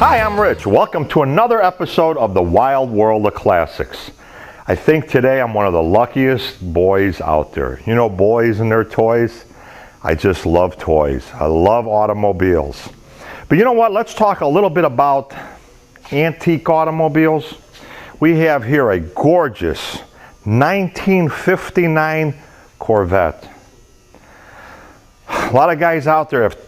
Hi, I'm Rich. Welcome to another episode of the Wild World of Classics. I think today I'm one of the luckiest boys out there. You know, boys and their toys? I just love toys. I love automobiles. But you know what? Let's talk a little bit about antique automobiles. We have here a gorgeous 1959 Corvette. A lot of guys out there have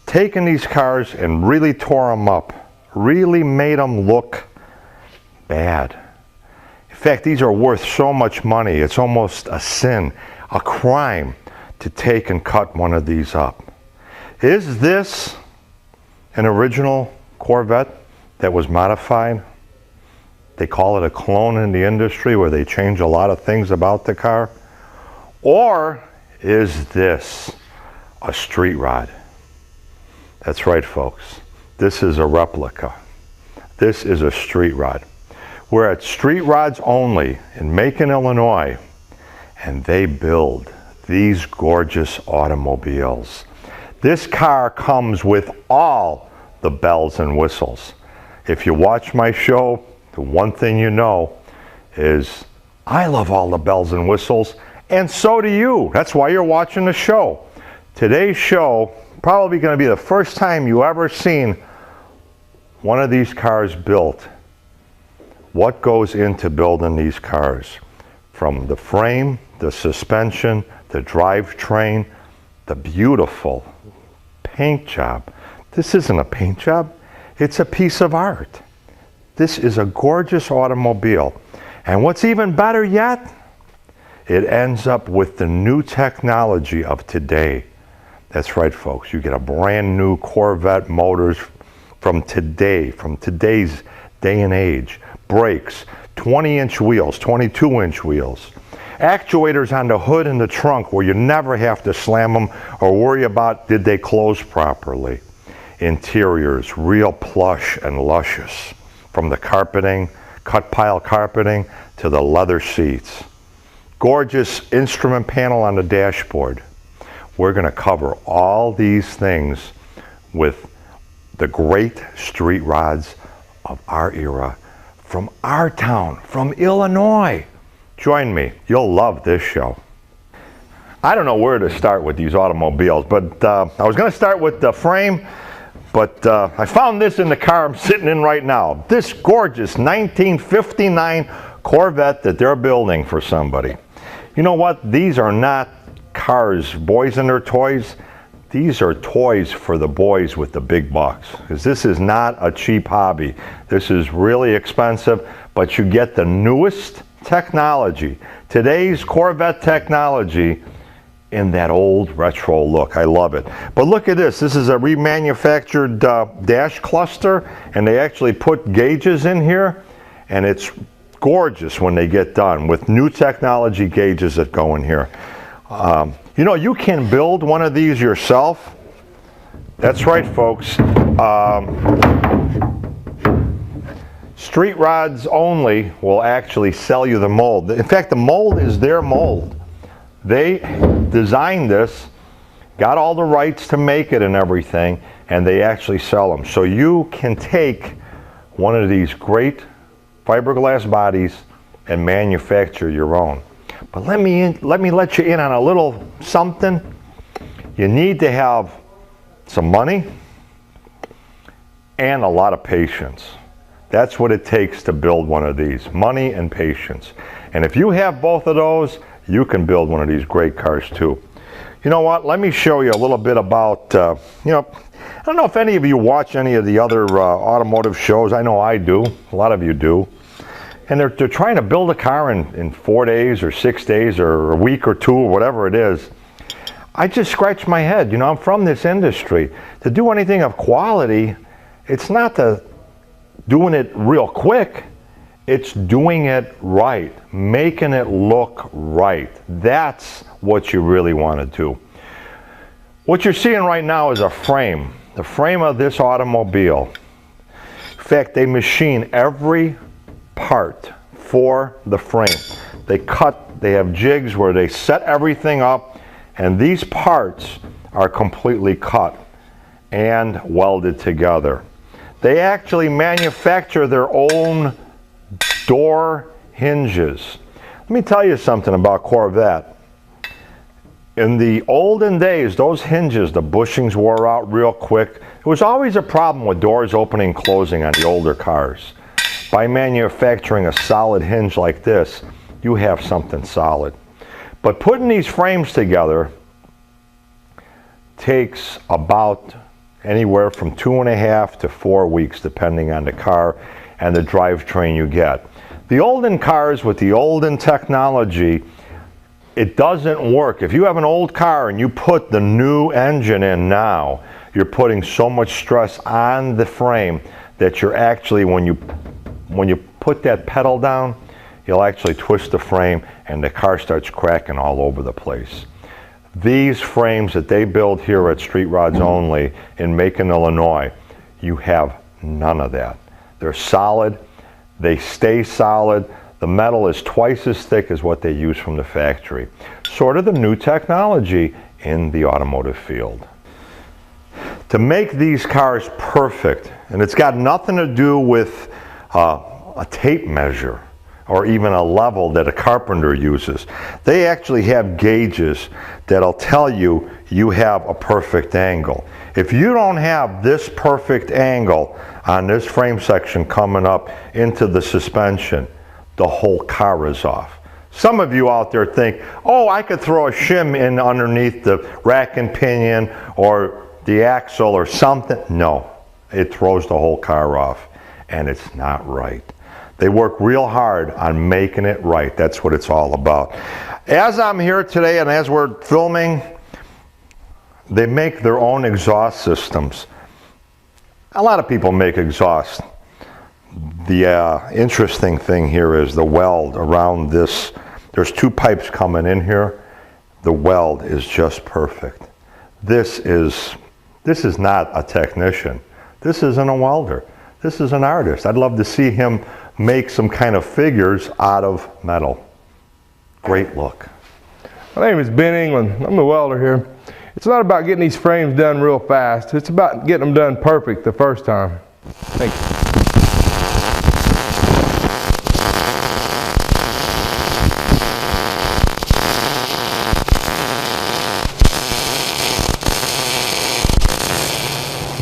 taken these cars and really tore them up. Really made them look bad. In fact, these are worth so much money. It's almost a sin, a crime to take and cut one of these up. Is this an original Corvette that was modified? They call it a clone in the industry where they change a lot of things about the car. Or is this a street rod? That's right, folks. This is a replica. This is a street rod. We're at Street Rods Only in Macon, Illinois, and they build these gorgeous automobiles. This car comes with all the bells and whistles. If you watch my show, the one thing you know is I love all the bells and whistles, and so do you. That's why you're watching the show. Today's show probably going to be the first time you ever seen one of these cars built. What goes into building these cars? From the frame, the suspension, the drivetrain, the beautiful paint job. This isn't a paint job, it's a piece of art. This is a gorgeous automobile. And what's even better yet, it ends up with the new technology of today. That's right, folks. You get a brand new Corvette motors from today's day and age. Brakes, 20-inch wheels, 22-inch wheels. Actuators on the hood and the trunk where you never have to slam them or worry about did they close properly. Interiors, real plush and luscious. From the carpeting, cut pile carpeting, to the leather seats. Gorgeous instrument panel on the dashboard. We're going to cover all these things with the great street rods of our era from our town, from Illinois. Join me. You'll love this show. I don't know where to start with these automobiles, but I was going to start with the frame, but I found this in the car I'm sitting in right now. This gorgeous 1959 Corvette that they're building for somebody. You know what? These are not cars, boys and their toys. These are toys for the boys with the big bucks, because this is not a cheap hobby. This is really expensive, but you get the newest technology. Today's Corvette technology in that old retro look. I love it. But look at this. This is a remanufactured dash cluster, and they actually put gauges in here, and it's gorgeous when they get done with new technology gauges that go in here. You know, you can build one of these yourself. That's right, folks. Street Rods Only will actually sell you the mold. In fact, the mold is their mold. They designed this, got all the rights to make it and everything, and they actually sell them. So you can take one of these great fiberglass bodies and manufacture your own. But let me let you in on a little something. You need to have some money and a lot of patience. That's what it takes to build one of these, money and patience. And if you have both of those, you can build one of these great cars too. You know what? Let me show you a little bit about, you know, I don't know if any of you watch any of the other automotive shows. I know I do. A lot of you do. And they're trying to build a car in 4 days or 6 days or a week or two or whatever it is. I just scratch my head. You know, I'm from this industry. To do anything of quality, it's not doing it real quick. It's doing it right, making it look right. That's what you really want to do. What you're seeing right now is a frame, the frame of this automobile. In fact, they machine every part for the frame. They have jigs where they set everything up, and these parts are completely cut and welded together. They actually manufacture their own door hinges. Let me tell you something about Corvette. In the olden days, those hinges, the bushings wore out real quick. There was always a problem with doors opening and closing on the older cars. By manufacturing a solid hinge like this, you have something solid. But putting these frames together takes about anywhere from 2.5 to 4 weeks, depending on the car and the drivetrain you get. The olden cars with the olden technology, it doesn't work. If you have an old car and you put the new engine in now, you're putting so much stress on the frame that you're actually, when you put that pedal down, you'll actually twist the frame and the car starts cracking all over the place. These frames that they build here at Street Rods Only in Macon, Illinois, you have none of that. They're solid, they stay solid. The metal is twice as thick as what they use from the factory. Sort of the new technology in the automotive field. To make these cars perfect, and it's got nothing to do with a tape measure or even a level that a carpenter uses. They actually have gauges that'll tell you you have a perfect angle. If you don't have this perfect angle on this frame section coming up into the suspension, the whole car is off. Some of you out there think, oh, I could throw a shim in underneath the rack and pinion or the axle or something. No, it throws the whole car off, and it's not right. They work real hard on making it right. That's what it's all about. As I'm here today and as we're filming, they make their own exhaust systems. A lot of people make exhaust. The interesting thing here is the weld around this. There's 2 pipes coming in here. The weld is just perfect. This is not a technician. This isn't a welder. This is an artist. I'd love to see him make some kind of figures out of metal. Great look. My name is Ben England. I'm the welder here. It's not about getting these frames done real fast. It's about getting them done perfect the first time. Thank you.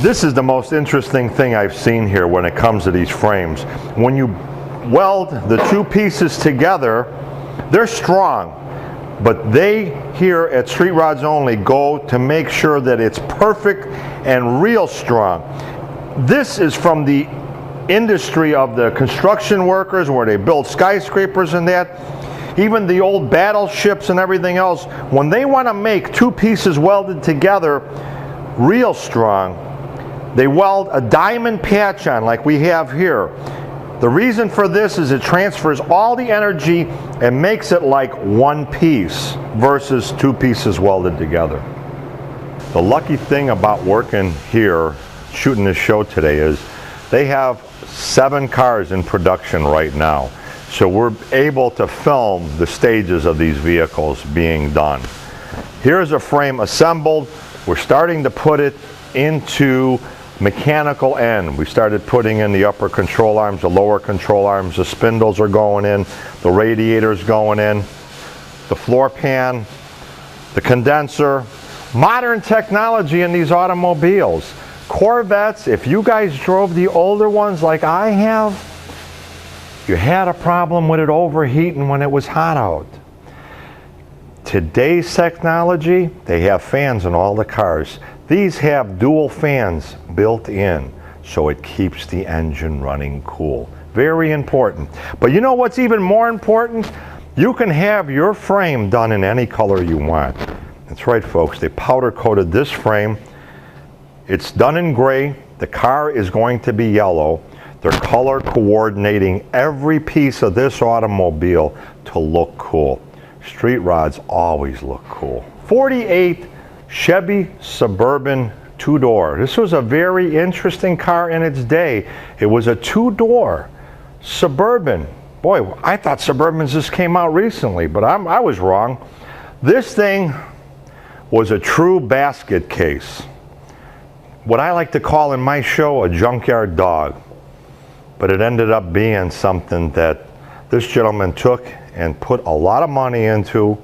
This is the most interesting thing I've seen here when it comes to these frames. When you weld the 2 pieces together, they're strong, but they here at Street Rods Only go to make sure that it's perfect and real strong. This is from the industry of the construction workers where they build skyscrapers and that. Even the old battleships and everything else, when they want to make 2 pieces welded together real strong, they weld a diamond patch on like we have here. The reason for this is it transfers all the energy and makes it like 1 piece versus 2 pieces welded together. The lucky thing about working here, shooting this show today, is they have 7 cars in production right now. So we're able to film the stages of these vehicles being done. Here's a frame assembled. We're starting to put it into mechanical end. We started putting in the upper control arms, the lower control arms, the spindles are going in, the radiator's going in, the floor pan, the condenser. Modern technology in these automobiles. Corvettes, if you guys drove the older ones like I have, you had a problem with it overheating when it was hot out. Today's technology, they have fans in all the cars. These have dual fans built in, so it keeps the engine running cool. Very important. But you know what's even more important? You can have your frame done in any color you want. That's right, folks. They powder coated this frame. It's done in gray. The car is going to be yellow. They're color coordinating every piece of this automobile to look cool. Street Rods always look cool. 48 Chevy Suburban 2-door. This was a very interesting car in its day. It was a 2-door Suburban. Boy, I thought Suburbans just came out recently, but I was wrong. This thing was a true basket case. what I like to call in my show a junkyard dog. But it ended up being something that this gentleman took and put a lot of money into,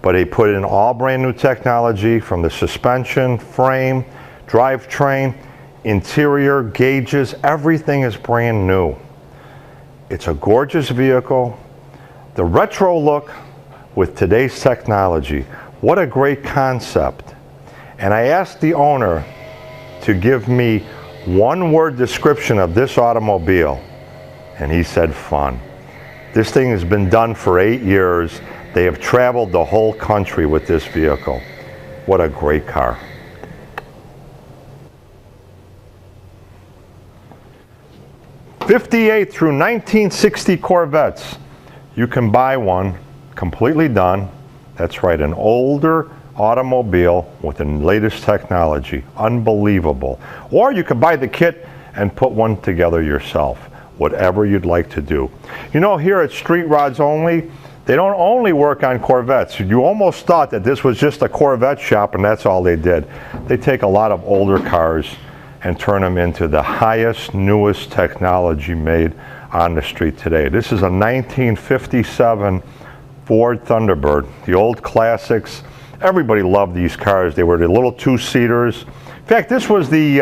but he put in all brand new technology from the suspension, frame, drivetrain, interior, gauges, everything is brand new. It's a gorgeous vehicle. The retro look with today's technology. What a great concept. And I asked the owner to give me one-word description of this automobile, and he said fun. This thing has been done for 8 years. They have traveled the whole country with this vehicle. What a great car. '58 through 1960 Corvettes. You can buy one completely done. That's right, an older automobile with the latest technology. Unbelievable. Or you can buy the kit and put one together yourself. Whatever you'd like to do. You know, here at Street Rods Only, they don't only work on Corvettes. You almost thought that this was just a Corvette shop and that's all they did. They take a lot of older cars and turn them into the highest, newest technology made on the street today. This is a 1957 Ford Thunderbird, the old classics. Everybody loved these cars. They were the little two-seaters. In fact, this was the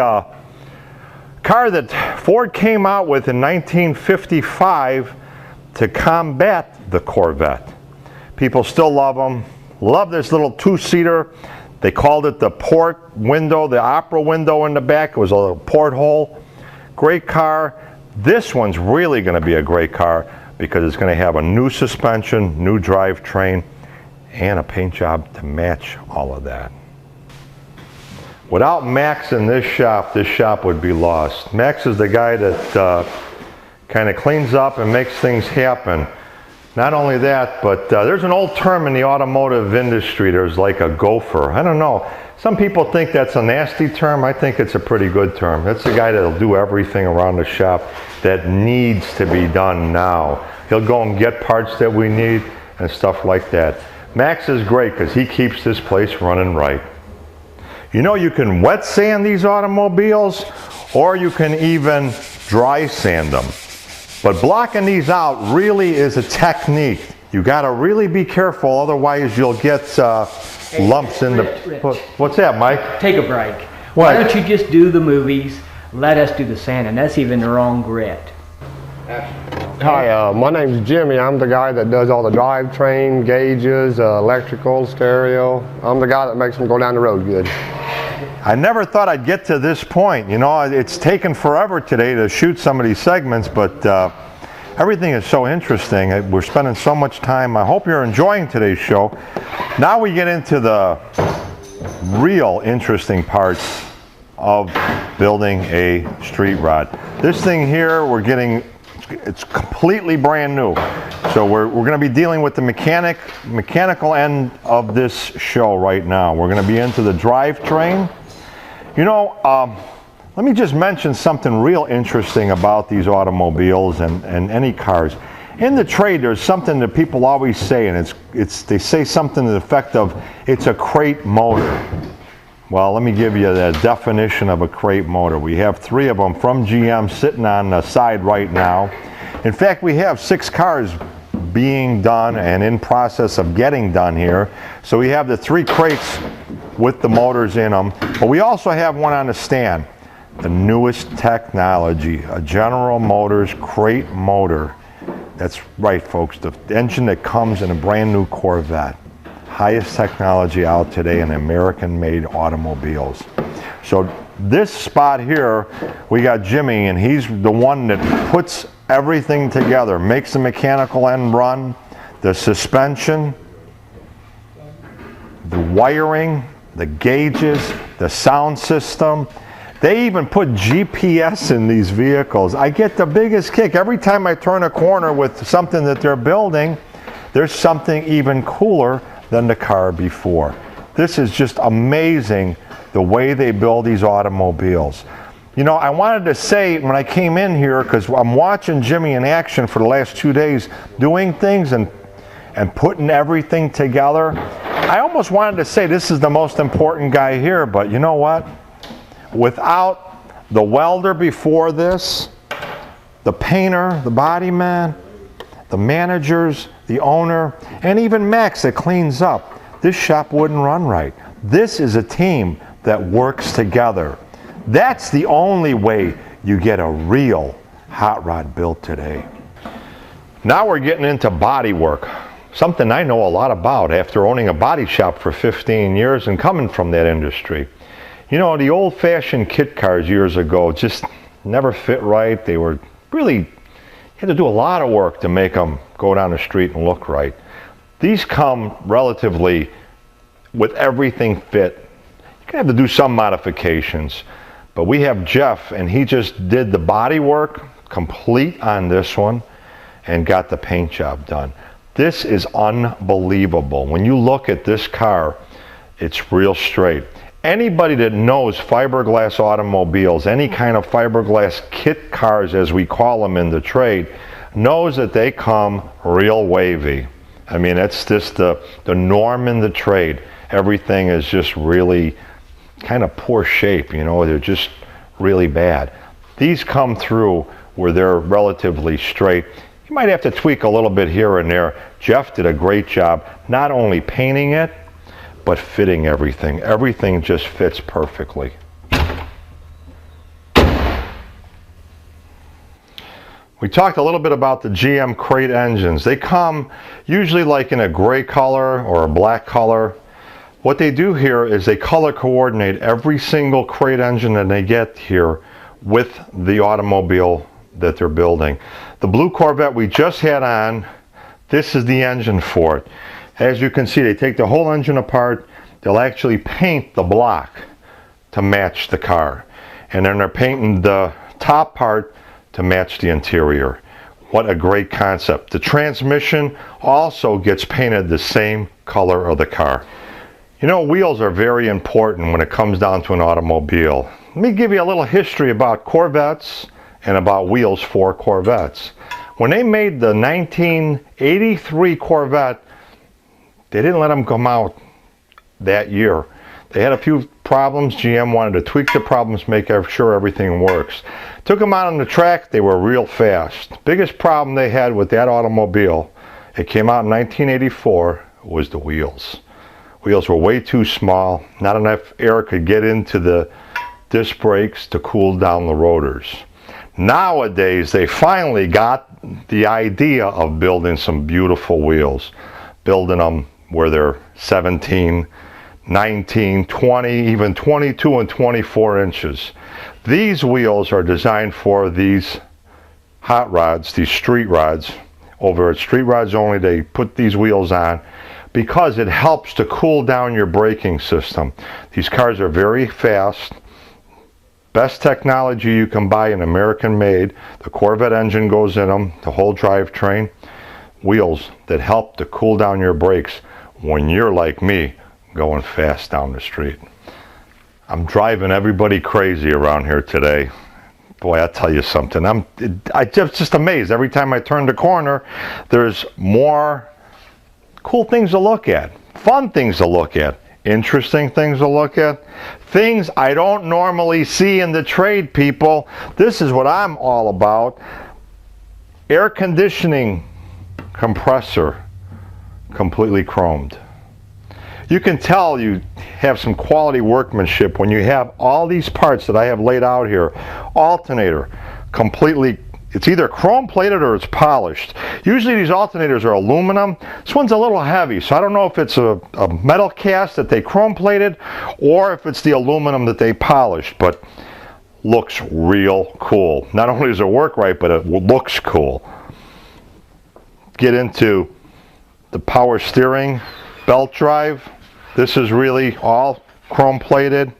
car that Ford came out with in 1955 to combat the Corvette. People still love them. Love this little two-seater. They called it the port window, the opera window in the back. It was a little porthole. Great car. This one's really going to be a great car because it's going to have a new suspension, new drivetrain, and a paint job to match all of that. Without Max in this shop would be lost. Max is the guy that kind of cleans up and makes things happen. Not only that, but there's an old term in the automotive industry. There's like a gopher. I don't know. Some people think that's a nasty term. I think it's a pretty good term. That's the guy that'll do everything around the shop that needs to be done now. He'll go and get parts that we need and stuff like that. Max is great because he keeps this place running right. You know, you can wet sand these automobiles or you can even dry sand them. But blocking these out really is a technique. You got to really be careful, otherwise you'll get lumps in the... What's that, Mike? Take a break. What? Why don't you just do the movies, let us do the sanding. That's even the wrong grit. Hi, my name's Jimmy. I'm the guy that does all the drivetrain, gauges, electrical, stereo. I'm the guy that makes them go down the road good. I never thought I'd get to this point. You know, it's taken forever today to shoot some of these segments, but everything is so interesting. We're spending so much time. I hope you're enjoying today's show. Now we get into the real interesting parts of building a street rod. This thing here, it's completely brand new. So we're going to be dealing with the mechanical end of this show right now. We're going to be into the drivetrain. You know, let me just mention something real interesting about these automobiles and any cars. In the trade, there's something that people always say, and they say something to the effect of, it's a crate motor. Well, let me give you the definition of a crate motor. We have 3 of them from GM sitting on the side right now. In fact, we have 6 cars being done and in process of getting done here. So we have the 3 crates with the motors in them, but we also have one on the stand. The newest technology, a General Motors crate motor. That's right, folks, the engine that comes in a brand new Corvette. Highest technology out today in American-made automobiles. So this spot here, we got Jimmy, and he's the one that puts everything together, makes the mechanical end run, the suspension, the wiring, the gauges, the sound system. They even put GPS in these vehicles. I get the biggest kick. Every time I turn a corner with something that they're building, there's something even cooler than the car before. This is just amazing the way they build these automobiles. You know, I wanted to say when I came in here, because I'm watching Jimmy in action for the last 2 days, doing things and putting everything together. I almost wanted to say this is the most important guy here, but you know what? without the welder before this, the painter, the body man, the managers, the owner, and even Max that cleans up, this shop wouldn't run right. This is a team that works together. That's the only way you get a real hot rod built today. Now we're getting into body work, something I know a lot about after owning a body shop for 15 years and coming from that industry. You know, the old-fashioned kit cars years ago just never fit right. They were really, you had to do a lot of work to make them go down the street and look right. These come relatively with everything fit. You can have to do some modifications, but we have Jeff, and he just did the body work complete on this one and got the paint job done. This is unbelievable. When you look at this car, it's real straight. Anybody that knows fiberglass automobiles, any kind of fiberglass kit cars as we call them in the trade, knows that they come real wavy. I mean, it's just the norm in the trade. Everything is just really kind of poor shape, you know, they're just really bad. These come through where they're relatively straight. You might have to tweak a little bit here and there. Jeff did a great job not only painting it, but fitting everything. Everything just fits perfectly. We talked a little bit about the GM crate engines. They come usually like in a gray color or a black color. What they do here is they color coordinate every single crate engine that they get here with the automobile that they're building. The blue Corvette we just had on, this is the engine for it. As you can see, they take the whole engine apart. They'll actually paint the block to match the car. And then they're painting the top part to match the interior. What a great concept. The transmission also gets painted the same color of the car. You know, wheels are very important when it comes down to an automobile. Let me give you a little history about Corvettes and about wheels for Corvettes. When they made the 1983 Corvette, they didn't let them come out that year. They had a few problems. GM wanted to tweak the problems, make sure everything works. Took them out on the track, they were real fast. Biggest problem they had with that automobile, it came out in 1984, was the wheels. Wheels were way too small, not enough air could get into the disc brakes to cool down the rotors. Nowadays, they finally got the idea of building some beautiful wheels, building them where they're 17, 19, 20, even 22 and 24 inches. These wheels are designed for these hot rods, these street rods. Over at Street Rods Only, they put these wheels on because it helps to cool down your braking system. These cars are very fast. Best technology you can buy, an American made. The Corvette engine goes in them, the whole drivetrain. Wheels that help to cool down your brakes when you're like me going fast down the street. I'm driving everybody crazy around here today. Boy, I'll tell you something. I'm just amazed. Every time I turn the corner, there's more cool things to look at, fun things to look at, interesting things to look at, things I don't normally see in the trade, people. This is what I'm all about. Air conditioning compressor, completely chromed. You can tell you have some quality workmanship when you have all these parts that I have laid out here. Alternator, completely, it's either chrome plated or it's polished. Usually these alternators are aluminum. This one's a little heavy, so I don't know if it's a metal cast that they chrome plated or if it's the aluminum that they polished, but looks real cool. Not only does it work right, but it looks cool. Get into the power steering, belt drive. This is really all chrome plated.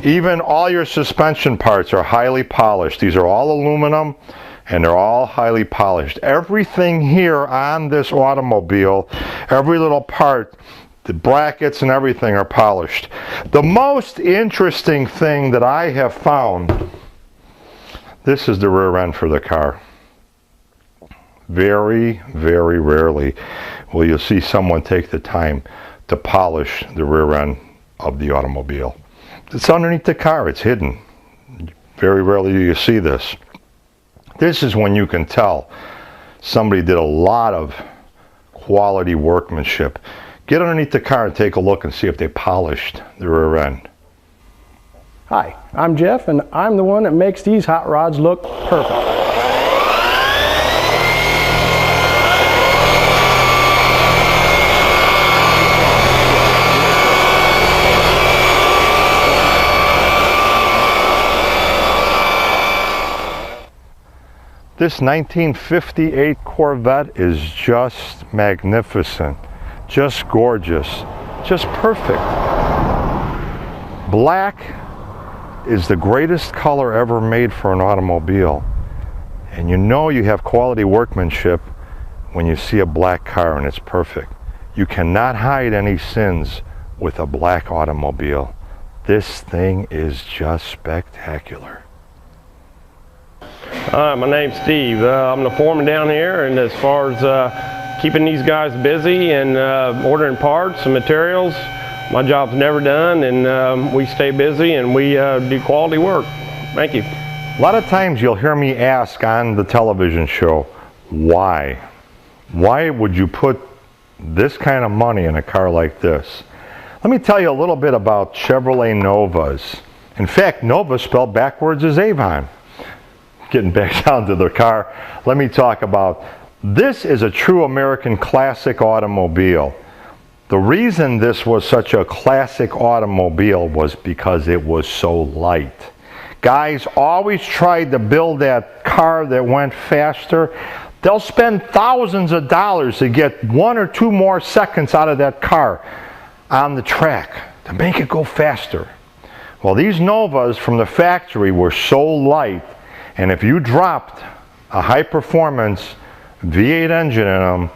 Even all your suspension parts are highly polished. These are all aluminum and they're all highly polished. Everything here on this automobile, every little part, the brackets and everything are polished. The most interesting thing that I have found, this is the rear end for the car. Very, very rarely will you see someone take the time to polish the rear end of the automobile. It's underneath the car. It's hidden. Very rarely do you see this. This is when you can tell somebody did a lot of quality workmanship. Get underneath the car and take a look and see if they polished the rear end. Hi, I'm Jeff, and I'm the one that makes these hot rods look perfect. This 1958 Corvette is just magnificent, just gorgeous, just perfect. Black is the greatest color ever made for an automobile. And you know you have quality workmanship when you see a black car and it's perfect. You cannot hide any sins with a black automobile. This thing is just spectacular. My name's Steve. I'm the foreman down here, and as far as keeping these guys busy and ordering parts and materials, my job's never done, and we stay busy and we do quality work. Thank you. A lot of times you'll hear me ask on the television show, why? Why would you put this kind of money in a car like this? Let me tell you a little bit about Chevrolet Novas. In fact, Nova spelled backwards is Avon. Getting back down to the car, let me talk about, this is a true American classic automobile. The reason this was such a classic automobile was because it was so light. Guys always tried to build that car that went faster. They'll spend thousands of dollars to get 1 or 2 more seconds out of that car on the track to make it go faster. Well, these Novas from the factory were so light, and if you dropped a high-performance V8 engine in them,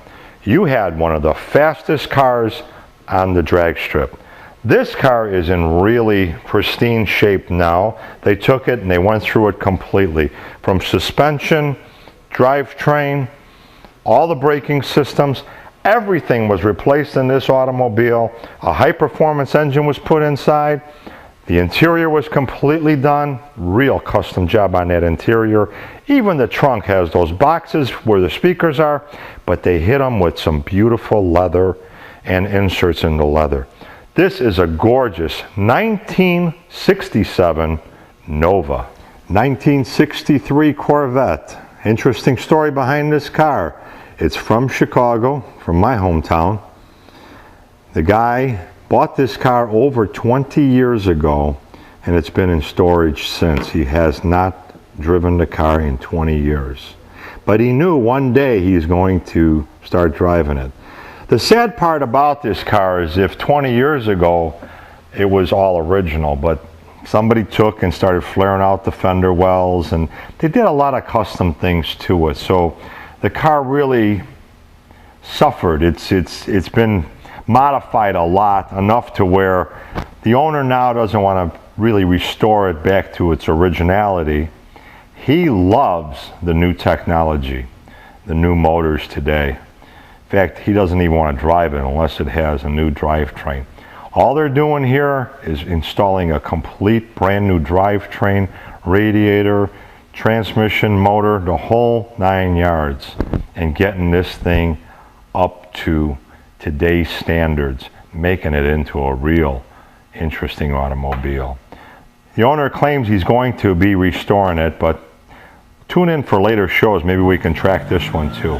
you had one of the fastest cars on the drag strip. This car is in really pristine shape now. They took it and they went through it completely. From suspension, drivetrain, all the braking systems, everything was replaced in this automobile. A high-performance engine was put inside. The interior was completely done, real custom job on that interior. Even the trunk has those boxes where the speakers are, but they hit them with some beautiful leather and inserts in the leather. This is a gorgeous 1967 Nova. 1963 Corvette. Interesting story behind this car. It's from Chicago, from my hometown. The guy bought this car over 20 years ago, and it's been in storage since. He has not driven the car in 20 years. But he knew one day he's going to start driving it. The sad part about this car is if 20 years ago it was all original, but somebody took and started flaring out the fender wells, and they did a lot of custom things to it. So the car really suffered. It's been modified a lot, enough to where the owner now doesn't want to really restore it back to its originality. He loves the new technology, the new motors today. In fact, he doesn't even want to drive it unless it has a new drivetrain. All they're doing here is installing a complete brand new drivetrain, radiator, transmission, motor, the whole 9 yards, and getting this thing up to today's standards, making it into a real interesting automobile. The owner claims he's going to be restoring it, but tune in for later shows. Maybe we can track this one too.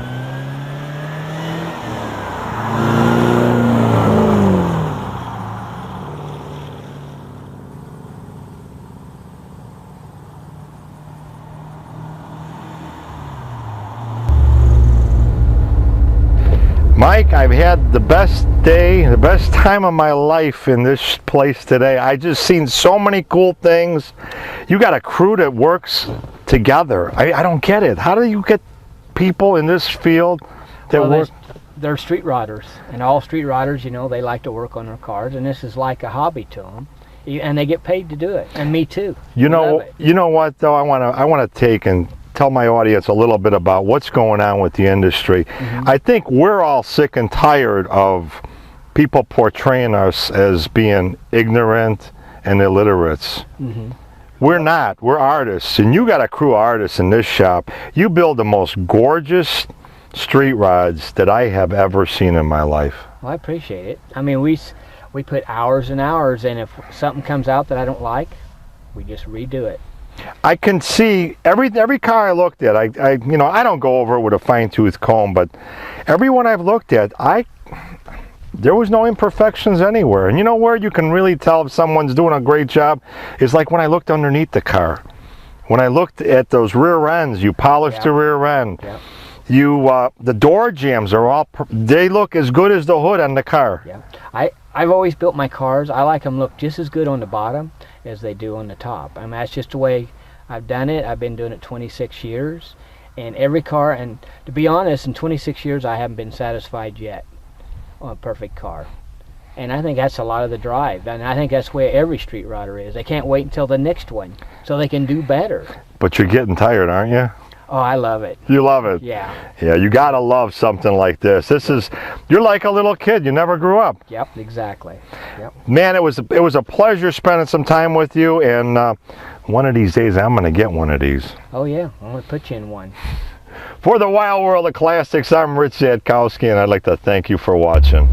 Mike, I've had the best day, the best time of my life in this place today. I just seen so many cool things. You got a crew that works together. I don't get it. How do you get people in this field that work? They're street riders, and all street riders, you know, they like to work on their cars, and this is like a hobby to them, and they get paid to do it, and me too. You know what though? I want to take and tell my audience a little bit about what's going on with the industry. I think we're all sick and tired of people portraying us as being ignorant and illiterates. We're not. We're artists, and you got a crew of artists in this shop. You build the most gorgeous street rods that I have ever seen in my life. Well, I appreciate it. I mean, we put hours and hours, and if something comes out that I don't like, we just redo it. I can see every car I looked at. I you know, I don't go over it with a fine-tooth comb, but every one I've looked at, there was no imperfections anywhere. And you know where you can really tell if someone's doing a great job is like when I looked underneath the car. When I looked at those rear ends, you polished the rear end. Yeah. The door jambs are all, they look as good as the hood on the car. Yeah. I've always built my cars. I like them look just as good on the bottom as they do on the top. I mean, that's just the way I've done it. I've been doing it 26 years. And every car, and to be honest, in 26 years, I haven't been satisfied yet on a perfect car. And I think that's a lot of the drive. And I think that's where every street rider is. They can't wait until the next one so they can do better. But you're getting tired, aren't you? Oh, I love it. You love it. Yeah. Yeah, you gotta love something like this. You're like a little kid. You never grew up. Yep, exactly. Yep. Man, it was a pleasure spending some time with you. And one of these days, I'm gonna get one of these. Oh yeah, I'm gonna put you in one. For the Wild World of Classics, I'm Rich Zatkowski, and I'd like to thank you for watching.